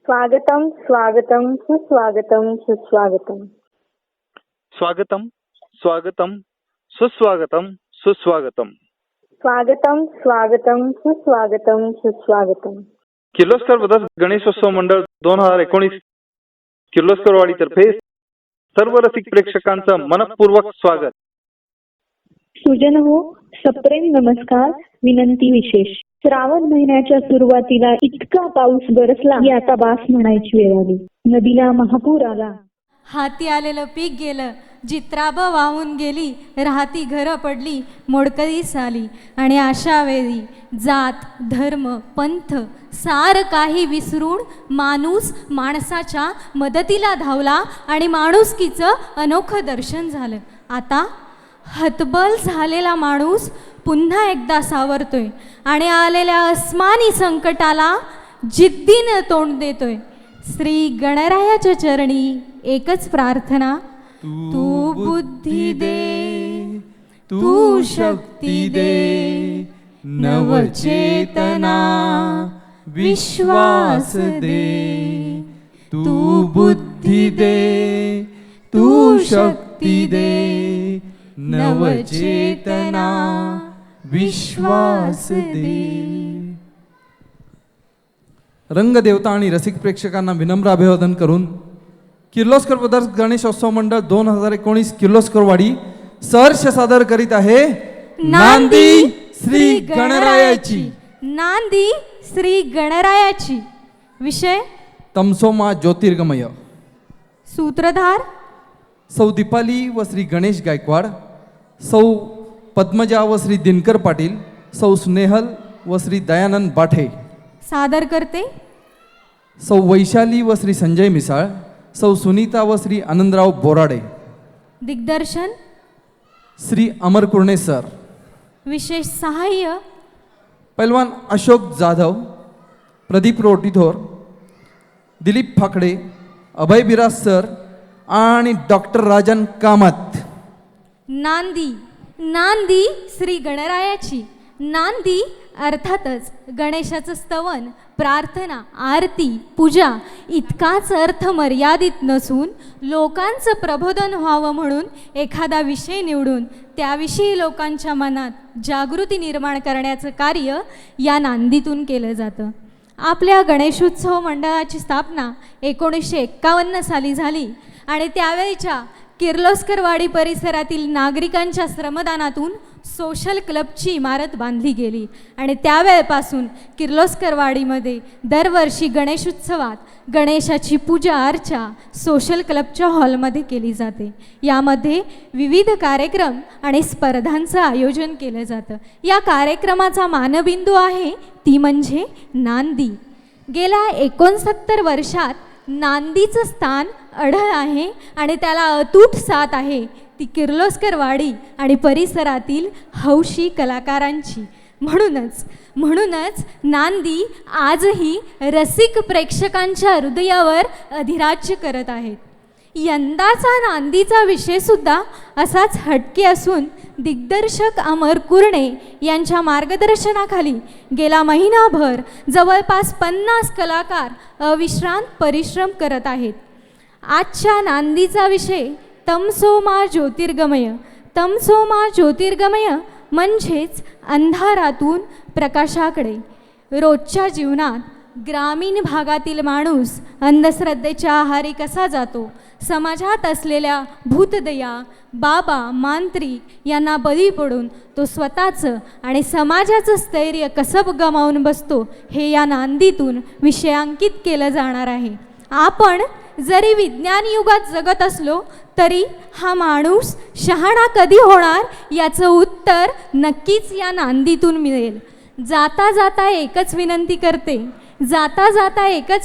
स्वागतम स्वागतम सुस्वागतम सुस्वागतम. स्वागतम स्वागतम सुस्वागतम सुस्वागतम. स्वागतम स्वागतम सुस्वागतम सुस्वागतम. किर्लोस्कर ब्रदर्स गणेशोत्सव मंडळ 2019 किर्लोस्करवाडीतर्फे सर्व रसिक प्रेक्षकांचं मनपूर्वक स्वागत. सुजन हो, सप्रेम नमस्कार. विनंती विशेष. श्रावण महिन्याच्या सुरुवातीला इतका पाऊस बरसला की आता बास म्हणायची वेळ आली. नदीला महापूर आला. हाती आलेलं पीक गेलं, जित्राब वाहून गेली, राहती घरं पडली, मोडकळीस आली. आणि अशा वेळी जात धर्म पंथ सार काही विसरून माणूस माणसाच्या मदतीला धावला आणि माणुसकीचं अनोखं दर्शन झालं. आता हतबल झालेला माणूस पुन्हा एकदा सावरतोय आणि आलेल्या अस्मानी संकटाला जिद्दीनं तोंड देतोय. श्री गणरायाच्या चरणी एकच प्रार्थना, तू बुद्धी दे, तू शक्ती दे, नवचेतना विश्वास दे. तू बुद्धी दे, तू शक्ती दे, नवचेतना विश्वास दे. रंगदेवता आणि रसिक प्रेक्षकांना विनम्र अभिवादन करून किर्लोस्कर ब्रदर्स गणेशोत्सव मंडळ 2019 किर्लोस्करवाडी सहर्ष सादर करीत आहे नांदी श्री गणरायाची. नांदी श्री गणरायाची. विषय तमसोमा ज्योतिर्गमय. सूत्रधार सौ दीपाली व श्री गणेश गायकवाड, सौ पद्मजा व श्री दिनकर पाटील, सौ स्नेहल व श्री दयानंद बाठे. सादर करते सौ वैशाली व श्री संजय मिसाळ, सौ सुनीता व श्री आनंदराव बोराडे. दिग्दर्शन श्री अमर कुर्णे सर. विशेष सहाय्य पैलवान अशोक जाधव, प्रदीप रोटीथोर, दिलीप फाकडे, अभय बिराज सर आणि डॉक्टर राजन कामत. नांदी नांदी श्री गणरायाची. नांदी अर्थातच गणेशाचं स्तवन, प्रार्थना, आरती, पूजा इतकाच अर्थ मर्यादित नसून लोकांचं प्रबोधन व्हावं म्हणून एखादा विषय निवडून त्याविषयी लोकांच्या मनात जागृती निर्माण करण्याचं कार्य या नांदीतून केलं जातं. आपल्या गणेशोत्सव मंडळाची स्थापना 1951 साली झाली आणि त्यावेळीच्या किर्लोस्करवाडी परिसरातील नागरिकांच्या श्रमदानातून सोशल क्लबची इमारत बांधली गेली आणि त्यावेळेपासून किर्लोस्करवाडीमध्ये दरवर्षी गणेशोत्सवात गणेशाची पूजा अर्चा सोशल क्लबच्या हॉलमध्ये केली जाते. यामध्ये विविध कार्यक्रम आणि स्पर्धांचं आयोजन केलं जातं. या कार्यक्रमाचा मानबिंदू आहे ती म्हणजे नांदी. गेल्या 69 वर्षात नांदीचं स्थान अढळ आहे आणि त्याला अतूट साथ आहे ती किर्लोस्करवाडी आणि परिसरातील हौशी कलाकारांची. म्हणूनच नांदी आजही रसिक प्रेक्षकांच्या हृदयावर अधिराज्य करत आहेत. यंदाचा नांदीचा विषयसुद्धा असाच हटके असून दिग्दर्शक अमर कुर्णे यांच्या मार्गदर्शनाखाली गेला महिनाभर जवळपास 50 कलाकार अविश्रांत परिश्रम करत आहेत. आजच्या नांदीचा विषय तमसोमा ज्योतिर्गमय. तमसोमा ज्योतिर्गमय म्हणजेच अंधारातून प्रकाशाकडे. रोजच्या जीवनात ग्रामीण भागातील माणूस अंधश्रद्धेच्या आहारी कसा जातो, समाजात असलेल्या भूतदया, बाबा, मांत्रिक यांना बळी पडून तो स्वतःचं आणि समाजाचं स्थैर्य कसं गमावून बसतो हे या नांदीतून विषयांकित केलं जाणार आहे. आपण जरी विज्ञान युगात जगत असलो तरी हा माणूस शहाणा कधी होणार याचं उत्तर नक्कीच या नांदीतून मिळेल. जाता जाता एकच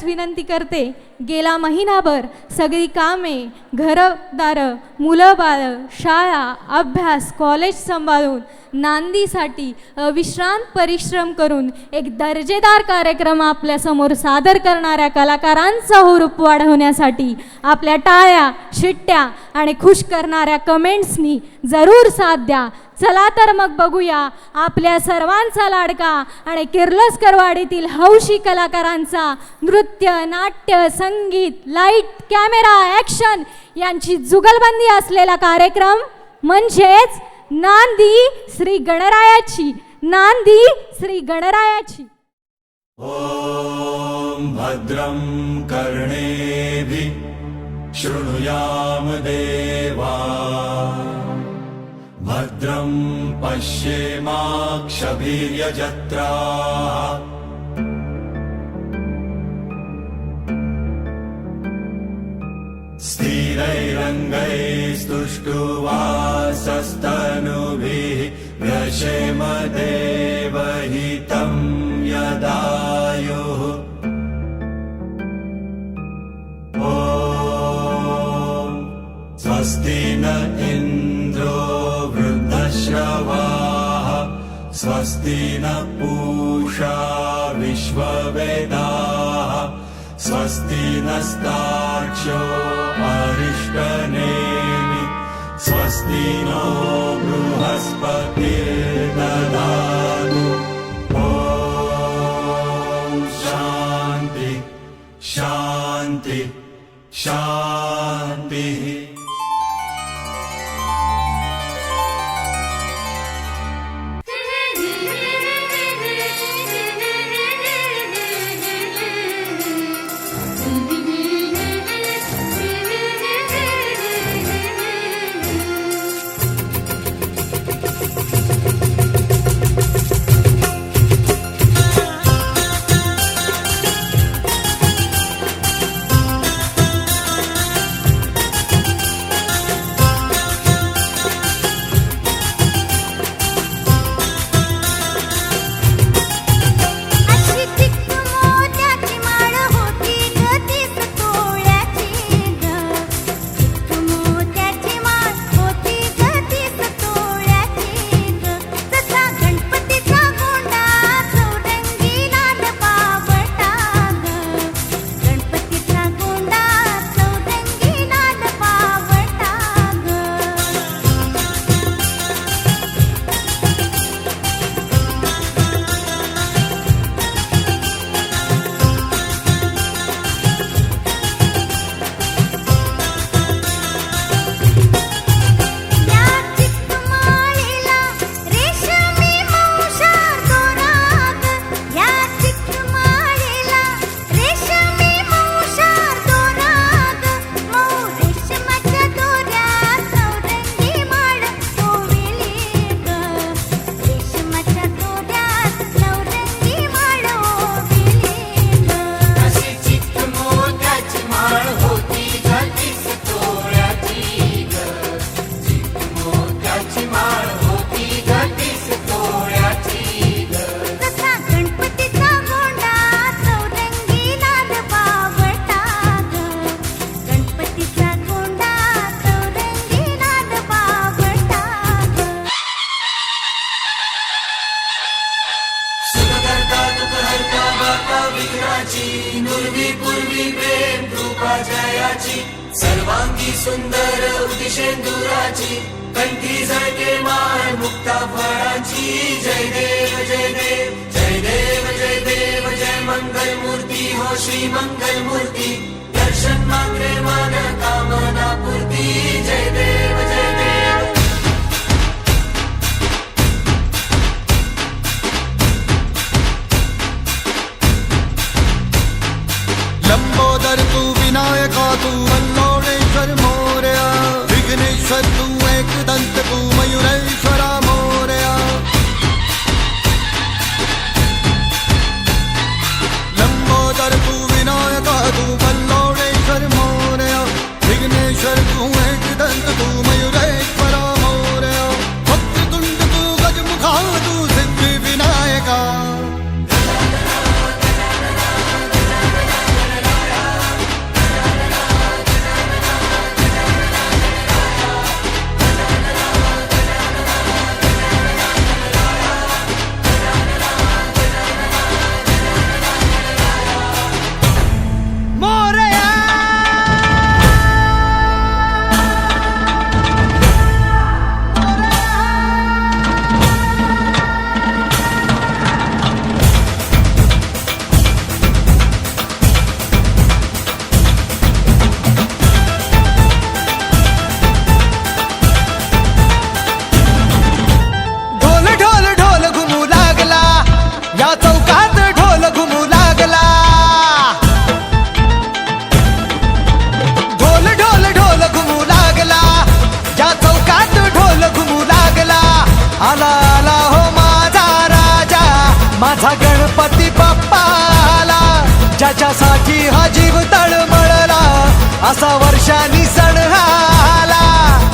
विनंती करते. गेला महिनाभर सगळी कामे, घरदारं, मुलं बाळं, शाळा, अभ्यास, कॉलेज सांभाळून नांदीसाठी विश्रांत परिश्रम करून एक दर्जेदार कार्यक्रम आपल्यासमोर सादर करणाऱ्या कलाकारांचा हुरूप वाढवण्यासाठी आपल्या टाळ्या, शिट्ट्या आणि खुश करणाऱ्या कमेंट्सनी जरूर साथ द्या. चला तर मग बघूया आपल्या सर्वांचा लाडका आणि किर्लोस्करवाडीतील हौशी कलाकारांचा नृत्य, नाट्य, संगीत, लाईट, कॅमेरा, ॲक्शन यांची जुगलबंदी असलेला कार्यक्रम म्हणजेच नांदी श्री गणरायाची. नांदी श्री गणरायाची. ॐ भद्रं कर्णेभिः शृणुयाम देवा भद्रं पश्येमाक्षभिर्यजत्राः स्थिरैरङ्गैस्तुष्टुवासस्तनुभिः व्यशेम देवहितं यदायुः ॐ स्वस्ति न इन्द्रो वृद्धश्रवाः स्वस्ति न पूषा विश्ववेदाः स्वस्ति नस्तार्क्ष्यो अरिष्टनेमि स्वस्ति नो बृहस्पतिर्दधातु ॐ शान्ति शान्ति शान्तिः. सर्वांगी सुंदर उदिशेंदुराची कंठी झळके माळ मुक्ता फळाची. जय देव जय देव जय देव जय देव जय मंगल मूर्ती हो श्री मंगल मूर्ती. दर्शन मात्रे मन कामना पूर्ती. जय देव जय देव. लंबोदर तू विनायका तू वल्लोळेश्वर मोरया. विघ्नेश्वर तू एकदंत तू मयुरेश्वरा मोरया. लंबोदर तू विनायका तू वल्लोळेश्वर मोरया. विघ्नेश्वर तू एकदंत तू माझा गणपती बाप्पाला, ज्याच्यासाठी हा जीव तळमळला, असा वर्षांनी सण आला.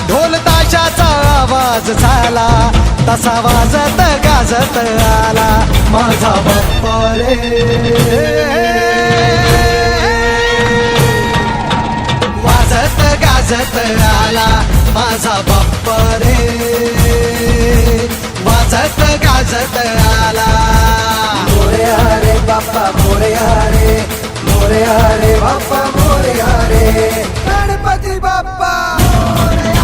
ढोल ताशाचा आवाज झाला, तसा वाजत गाजत आला माझा बाप्पा रे. वाजत गाजत आला माझा बाप्पा रे, वाजत गाजत आला. मोरया रे बाप्पा मोरया रे, मोरया रे बाप्पा मोरया रे, गणपती बाप्पा मोरया.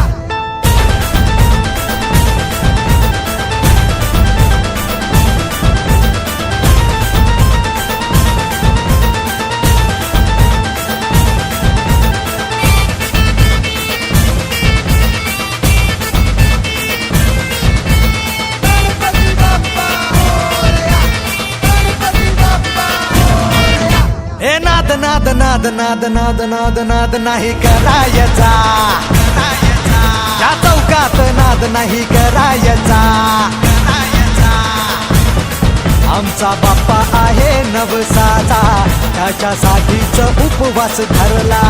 हे नाद नाद नाद नाद नाद नाद नाद नाही करायचा, त्या चौकात नाद नाही करायचा. आमचा बाप्पा आहे नवसाचा, त्याच्यासाठीच उपवास धरला.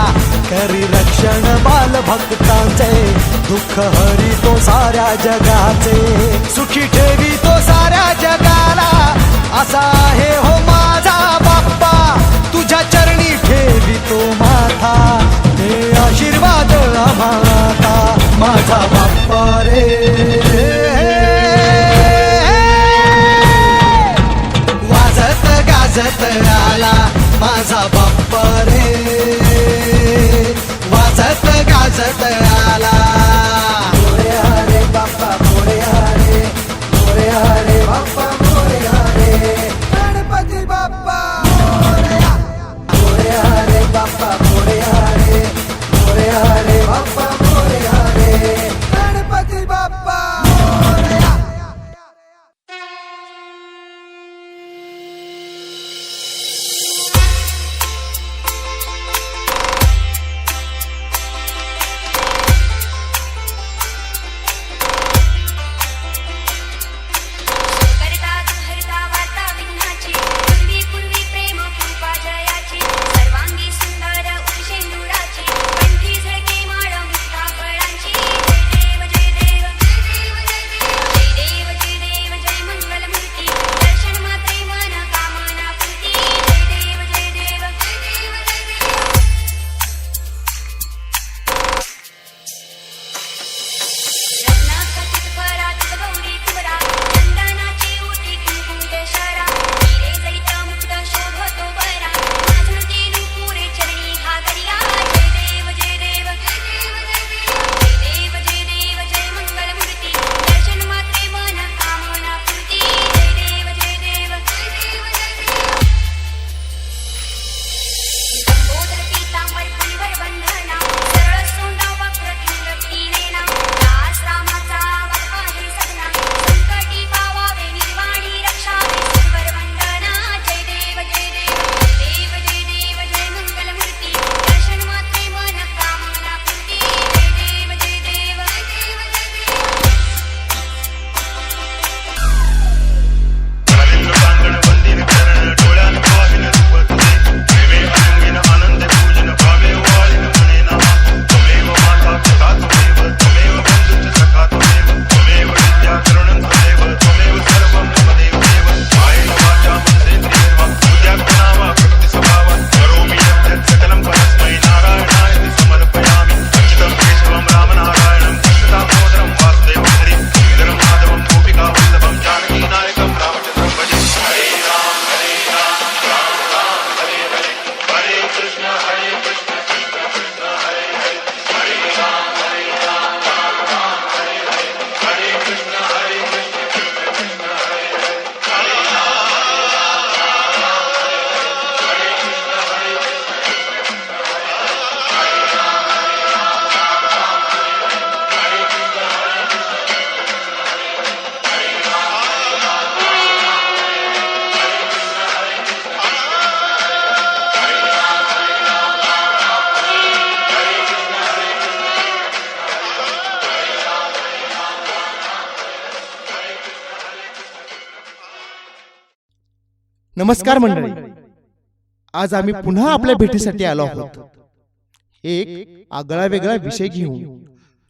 करी रक्षण बालभक्तांचे, दुःख हरी तो साऱ्या जगाचे. सुखी ठेवी तो साऱ्या जगाला, असा आहे हो माझा बाप्पा. तुझ्या चरणी ठेवी तो माथा, हे आशीर्वाद आम्हाला माझा बाप्पा रे. वाजत गाजत आला माझा बाप्पा रे, वाजत गाजत आला. मोरया रे बाप्पा मोरया रे, मोरया रे बाप्पा मोरया रे, गणपती बाप्पा मोरया. मोरया रे बाप्पा मोरया रे, मोरया रे बाप्पा मोरया रे, गणपती बाप्पा मोरया. करता हरता वार्ता विघ्नाची, पूर्वी पूर्वी प्रेम कृपा जयाची, सर्वांगी सुंदर नमस्कार मंडळी, आज आम्ही पुन्हा आपल्या भेटीसाठी आलो आहोत. एक आगळा वेगळा विषय घेऊन,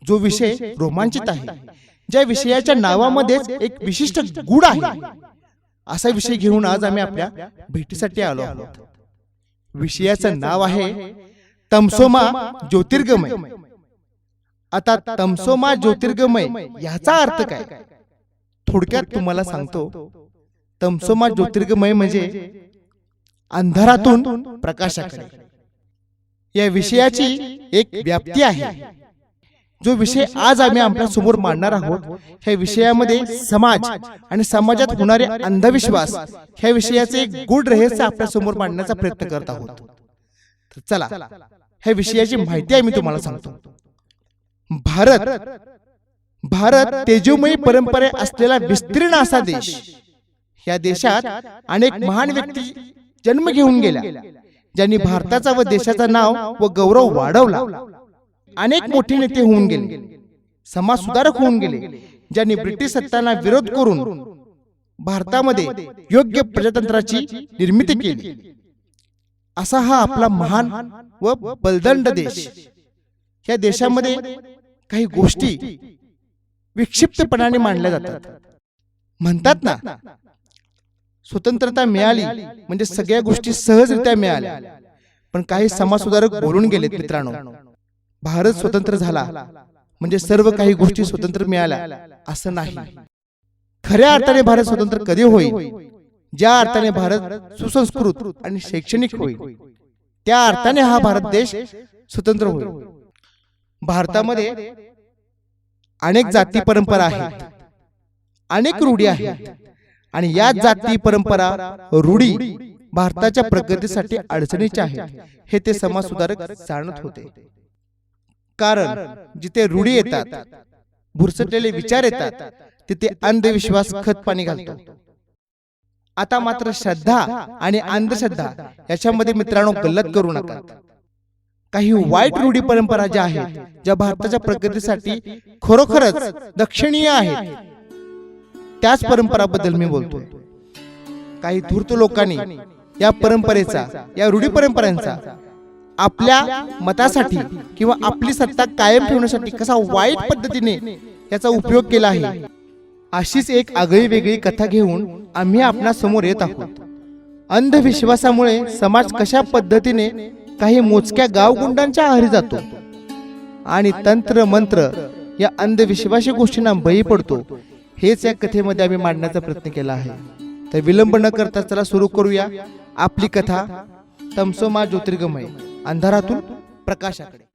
जो विषय रोमांचित आहे, ज्या विषयाच्या नावामध्येच एक विशिष्ट गुण आहे, असा विषय घेऊन आज आम्ही आपल्या भेटीसाठी आलो आहोत. विषयाचं नाव आहे तमसोमा ज्योतिर्गमय. आता तमसोमा ज्योतिर्गमय याचा अर्थ काय, थोडक्यात तुम्हाला सांगतो. तमसोमा ज्योतिर्गमय म्हणजे अंधारातून प्रकाशाकडे. या विषयाची एक व्याप्ती आहे. जो विषय आज आम्ही आपल्या समोर मांडणार आहोत, ह्या विषयामध्ये समाज आणि समाजात होणारे अंधविश्वास ह्या विषयाचे एक गूढ रहस्य आपल्या समोर मांडण्याचा प्रयत्न करत आहोत. तर चला, ह्या विषयाची माहिती आम्ही तुम्हाला सांगतो. भारत तेजोमयी परंपरे असलेला विस्तीर्ण असा देश. या देशात अनेक महान व्यक्ती जन्म घेऊन गेल्या, ज्यांनी भारताचा व देशाचा नाव व गौरव वाढवला. अनेक मोठे नेते होऊन गेले, समाज सुधारक होऊन गेले, ज्यांनी ब्रिटिश सत्तांना विरोध करून भारतामध्ये योग्य प्रजातंत्राची निर्मिती केली. असा हा आपला महान व बलदंड देश. या देशामध्ये काही गोष्टी विक्षिप्तपणाने मांडल्या जातात. म्हणतात ना, स्वतंत्रता मिळाली म्हणजे सगळ्या गोष्टी सहजरित्या मिळाल्या. पण काही समाजसुधारक बोलून गेलेत मित्रांनो, भारत स्वतंत्र झाला म्हणजे सर्व काही गोष्टी स्वतंत्र मिळाल्या असं नाही. खऱ्या अर्थाने भारत स्वतंत्र कधी होईल, ज्या अर्थाने भारत सुसंस्कृत आणि शैक्षणिक होईल, त्या अर्थाने हा भारत देश स्वतंत्र होईल. भारतामध्ये अनेक जाती परंपरा आहेत, अनेक रूढी आहेत, आणि या जाती परंपरा रूढी भारताच्या प्रगतीसाठी अडचणीच्या आहेत हे ते समाज सुधारक जाणत होते. कारण जिथे रूढी येतात, भुरसटलेले विचार येतात, तिथे अंधविश्वास खत पाणी घालतो. आता मात्र श्रद्धा आणि अंधश्रद्धा याच्यामध्ये मित्रांनो गल्लत करू नका. काही वाईट रूढी परंपरा ज्या आहेत, ज्या भारताच्या प्रगतीसाठी खरोखरच लक्षणीय आहेत, त्याच परंपराबद्दल मी बोलतोय. काही धूर्त लोकांनी या परंपरेचा, या रूढी परंपरांचा आपल्या मतासाठी किंवा आपली सत्ता कायम ठेवण्यासाठी कसा वाईट पद्धतीने याचा उपयोग केला आहे, अशीच एक आगळी वेगळी कथा घेऊन आम्ही आपल्या समोर येत आहोत. अंधविश्वासामुळे समाज कशा पद्धतीने काही मोजक्या गावगुंडांच्या आहारी जातो आणि तंत्र मंत्र या अंधविश्वासी गोष्टींना बळी पडतो, हेच या कथेमध्ये आम्ही मांडण्याचा प्रयत्न केला आहे. तर विलंब न करता चला सुरू करूया आपली कथा, तमसोमा ज्योतिर्गमय, अंधारातून प्रकाशाकडे.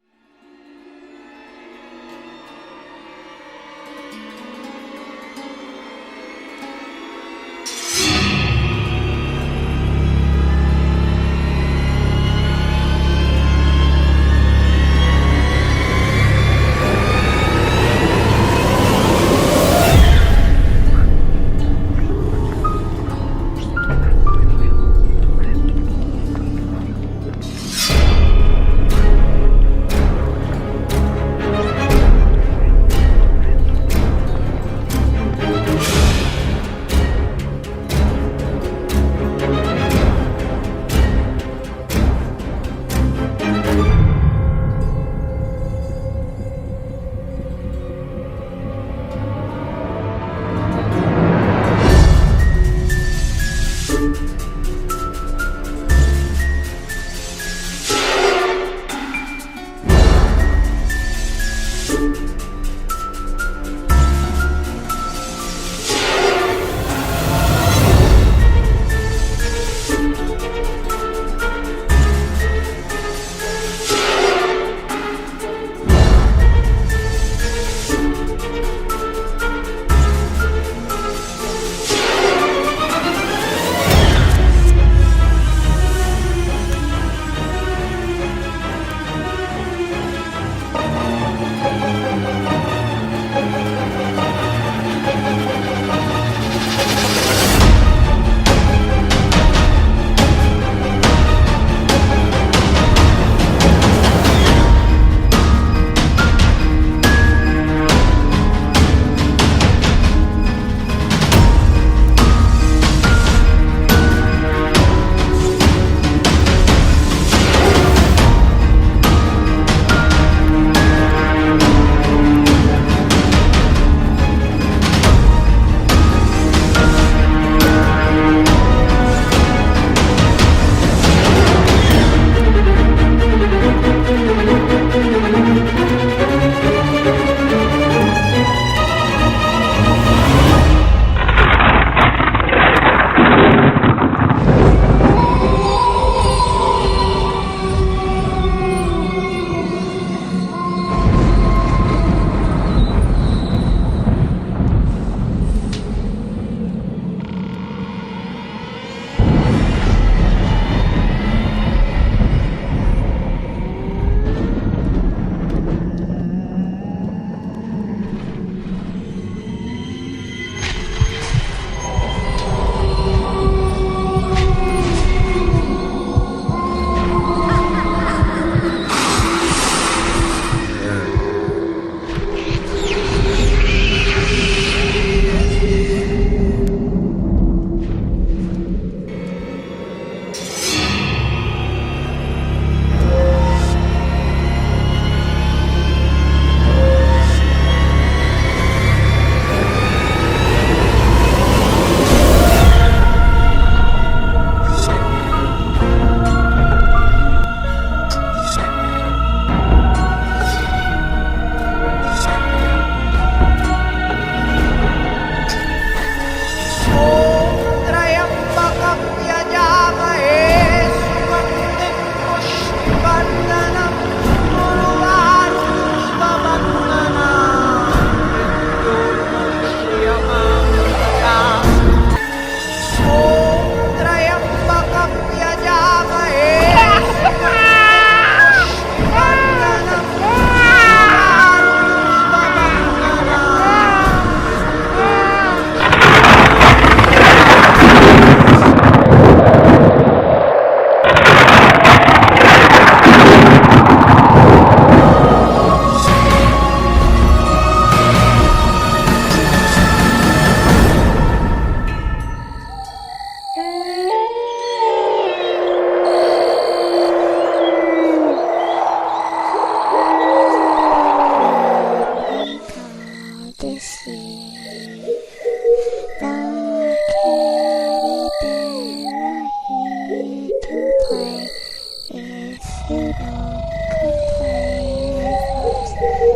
you don't complain with us, then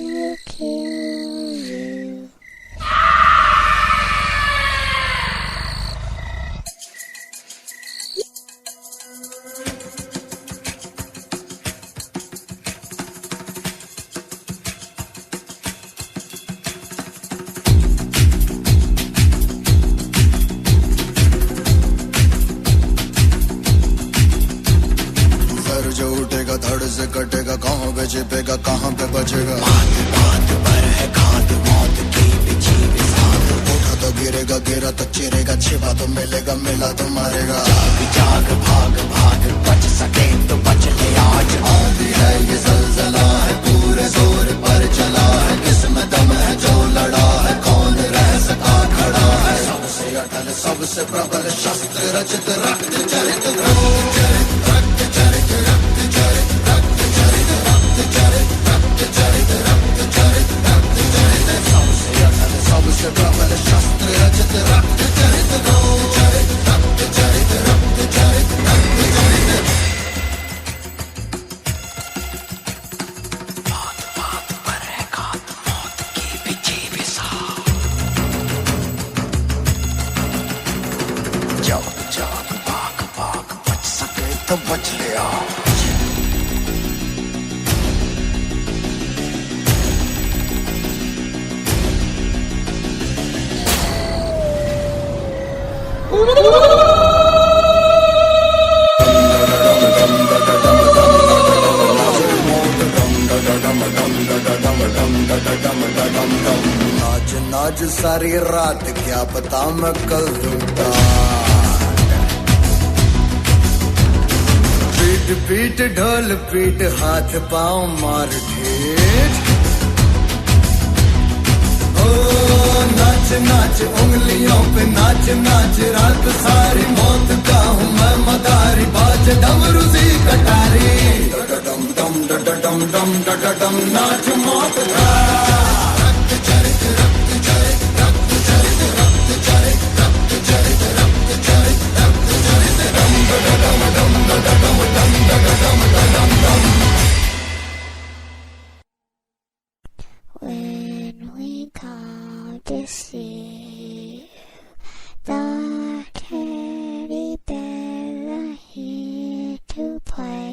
we'll kill you. Sir जो उठेगा धड़ से कटेगा, कहाँ पे छिपेगा कहाँ पे बचेगा। उठा तो गिरेगा, गिरा तो चिरेगा, छिपा तो मिलेगा, मिला तो मारेगा। जाग भाग भाग बच सके तो बच ले आज। आंधी है ये ज़लज़ला है, पूरे जोर पर चला है, किसमें दम है जो लड़ा है, कौन रह सका खड़ा है। सबसे अटल सबसे प्रबल शस्त्र रचित रक्त चरित रक्त चरित रक्त चरित रक्त चरित रक्त चरित रक्त चरित रक्त चरित रक्त चरित रक्त चरित। सबसे अटल सबसे प्रबल शस्त्र रचित रक्त चरित रक्त चरित रक्त चरित रक्त चरित रक्त चरित। बात बात पर है घात मौत की बिछी बिसा। जाग जाग भाग भाग बच सके तो बच ले आज। नाच नाच सारी रात, क्या पता मैं कल दूंगा। पीट पीट ढोल पीट, हाथ पाँव मार ठेठ। ओ नाच नाच उंगलियों पे नाच नाच, रात सारी मौत का हूँ मैं मदारी, बाज डमरू सी कटारी। डम डम डम डम डम नाच मौत का। रक्त चरित रक्त चरित रक्त चरित रक्त चरित रक्त चरित रक्त चरित रक्त चरित। डम डम डम डम डम डम डम। When we come to see the teddy bears are here to play,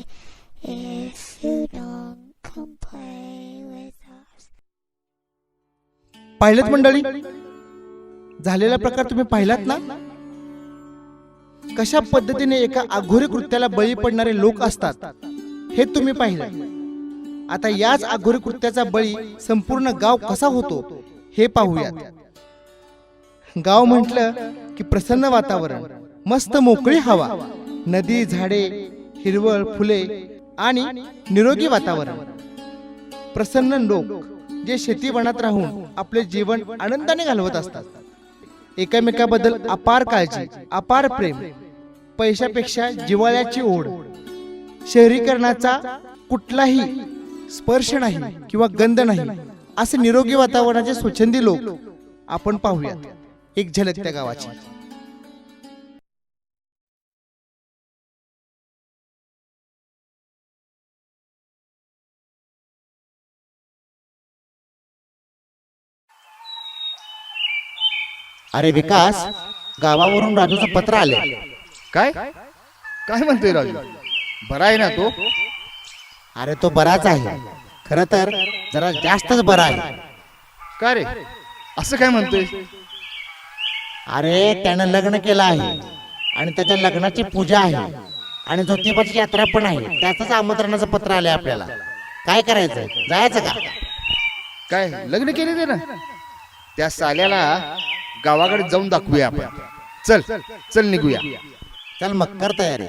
if you don't come play with us. पाहिलेत मंडळी, झालेला प्रकार तुम्ही पाहिलात ना? कशा पद्धतीने एका अघोरी कृत्याला बळी पडणारे लोक असतात हे तुम्ही पाहिलं. आता याच अघोरी कृत्याचा बळी संपूर्ण गाव कसा होतो हे पाहूयात. गाव म्हटलं की प्रसन्न वातावरण, मस्त मोकळी हवा, नदी, झाडे, हिरवळ, फुले आणि निरोगी वातावरण. प्रसन्न लोक जे शेतीवनात राहून आपले जीवन आनंदाने घालवत असतात. एकमेकाबद्दल अपार काळजी, अपार प्रेम, पैशापेक्षा जिव्हाळ्याची ओढ, शहरीकरणाचा कुठलाही स्पर्श नाही किंवा गंध नाही, असे निरोगी वातावरणाचे स्वच्छंदी लोक आपण पाहूयात. एक झलक त्या गावाची. अरे विकास, गावावरून राजूचं पत्र आले. काय काय म्हणतोय राजू? बरा आहे ना तो? अरे तो बराच आहे, खर तर जरा जास्तच बरा आहे. का रे, असं काय म्हणतोय? अरे त्यानं लग्न केलं आहे आणि त्याच्या लग्नाची पूजा आहे आणि ज्योतिबाची यात्रा पण आहे. त्याचंच आमंत्रणाचं पत्र आलंय आपल्याला. काय करायचं, जायचं का? काय लग्न केले ते ना? त्या साल्याला गावाकडे जाऊन दाखवूया आपण. चल चल निघूया. चल मग कर तयारी.